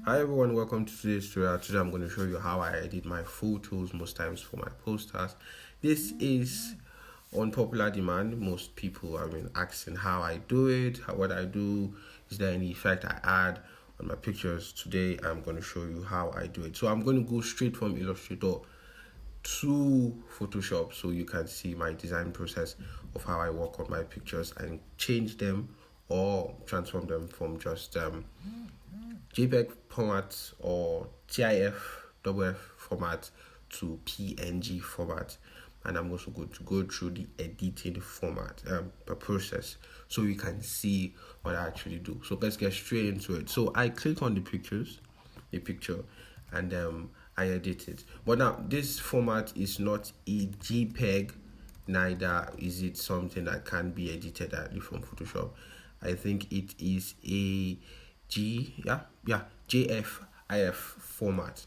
Hi everyone, welcome to today's tutorial. Today I'm going to show you how I edit my photos most times for my posters. This is on popular demand. Most people have been asking how I do it, what I do, is there any effect I add on my pictures. Today I'm going to show you how I do it. So I'm going to go straight from Illustrator to Photoshop so you can see my design process of how I work on my pictures and change them or transform them from just JPEG format or TIF WF format to PNG format, and I'm also going to go through the editing format process so you can see what I actually do. So let's get straight into it. So I click on the picture, and I edit it. But now this format is not a JPEG, neither is it something that can be edited directly from Photoshop. I think it is a JFIF format.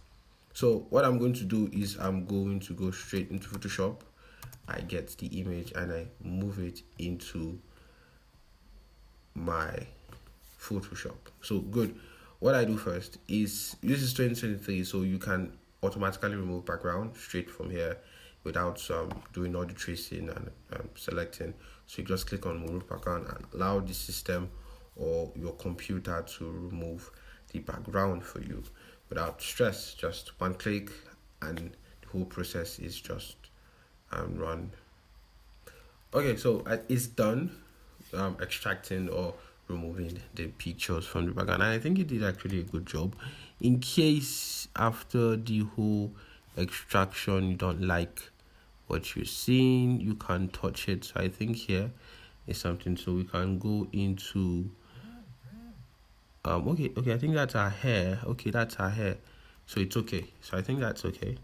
So what I'm going to do is I'm going to go straight into Photoshop. I get the image and I move it into my Photoshop. So good. What I do first is, this is 2023, so you can automatically remove background straight from here without doing all the tracing and selecting. So you just click on remove background and allow the system or your computer to remove the background for you without stress. Just one click and the whole process is just run. Okay, so it's done extracting or removing the pictures from the background, and I think it did actually a good job. In case after the whole extraction you don't like what you're seeing, you can touch it. So I think here is something, so we can go into okay, I think that's our hair. Okay, that's our hair, so it's okay. So I think that's okay.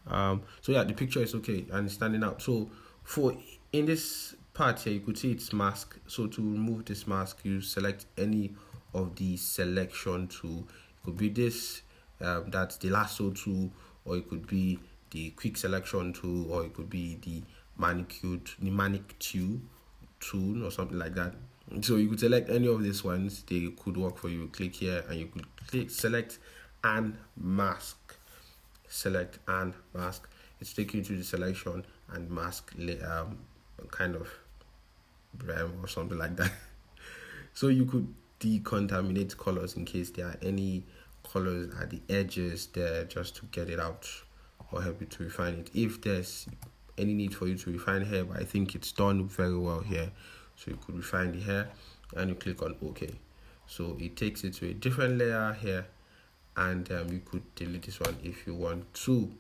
So yeah, the picture is okay and standing out. So for in this part here, you could see it's mask. So to remove this mask, you select any of the selection tool. It could be this, that's the lasso tool, or it could be the quick selection tool, or it could be the manic tool or something like that. So you could select any of these ones, they could work for you. Click here and you could click select and mask. Select and mask. It's taking you to the selection and mask kind of brand or something like that. So you could decontaminate colors in case there are any colors at the edges there, just to get it out or help you to refine it if there's any need for you to refine hair. But I think it's done very well here. So you could refine the hair and you click on OK. So it takes it to a different layer here, and you could delete this one if you want to.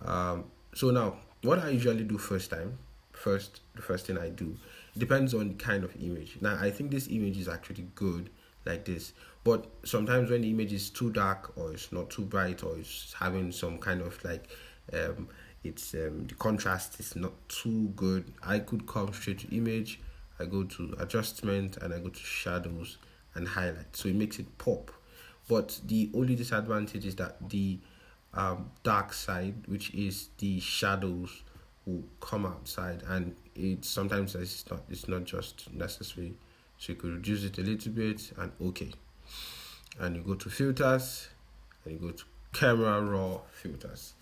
So now what I usually do the first thing I do, depends on the kind of image. Now I think this image is actually good like this, but sometimes when the image is too dark or it's not too bright or it's having some kind of like the contrast is not too good, I could come straight to image, I go to adjustment and I go to shadows and highlight, so it makes it pop. But the only disadvantage is that the dark side, which is the shadows, will come outside, and it sometimes it's not just necessary. So you could reduce it a little bit and okay. And you go to filters and you go to camera raw filters,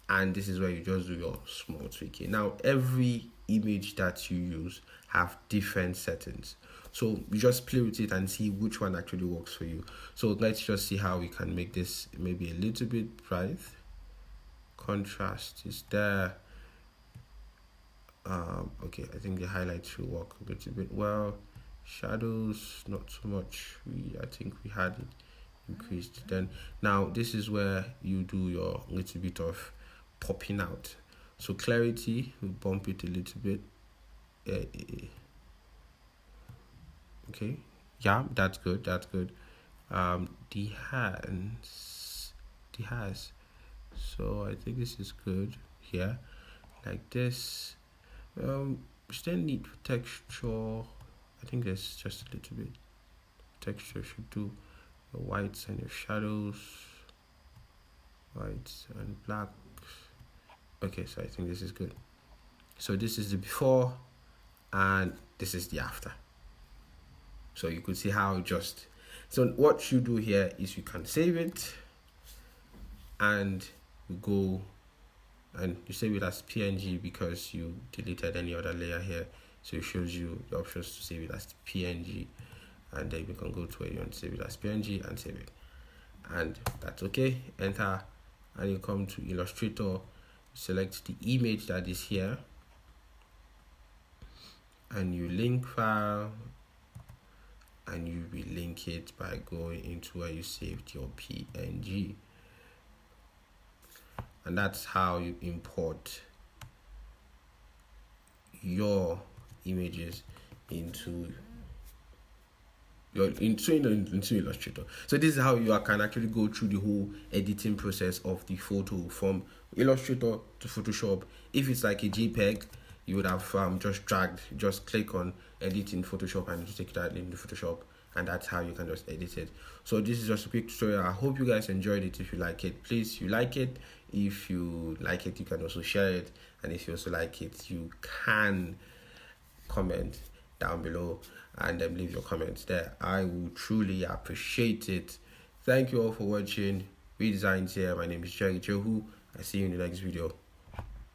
and this is where you just do your small tweaking. Now every image that you use have different settings, so you just play with it and see which one actually works for you. So let's just see how we can make this maybe a little bit bright. Contrast is there. Okay, I think the highlight should work a little bit well. Shadows not so much, I think we had it increased. Then now this is where you do your little bit of popping out. So clarity, we bump it a little bit. Okay, yeah, that's good. The hands, so I think this is good here, like this. Still need texture. I think there's just a little bit texture should do. Your whites and your shadows, whites and blacks. Okay, so I think this is good. So this is the before and this is the after. So you could see how just So what you do here is you can save it, and you go and you save it as PNG because you deleted any other layer here. So it shows you the options to save it as PNG, and then you can go to where you want to save it as PNG and save it, and that's okay. Enter, and you come to Illustrator, select the image that is here, and you link file, and you relink it by going into where you saved your PNG. And that's how you import your images into Illustrator. So this is how you can actually go through the whole editing process of the photo from Illustrator to Photoshop. If it's like a JPEG, you would have just click on edit in Photoshop and you take that into Photoshop, and that's how you can just edit it. So this is just a quick tutorial. I hope you guys enjoyed it. If you like it, please, you like it. If you like it, you can also share it, and if you also like it, you can comment down below and then leave your comments there. I will truly appreciate it. Thank you all for watching. Redesigns here. My name is Jerry Jehu. I see you in the next video.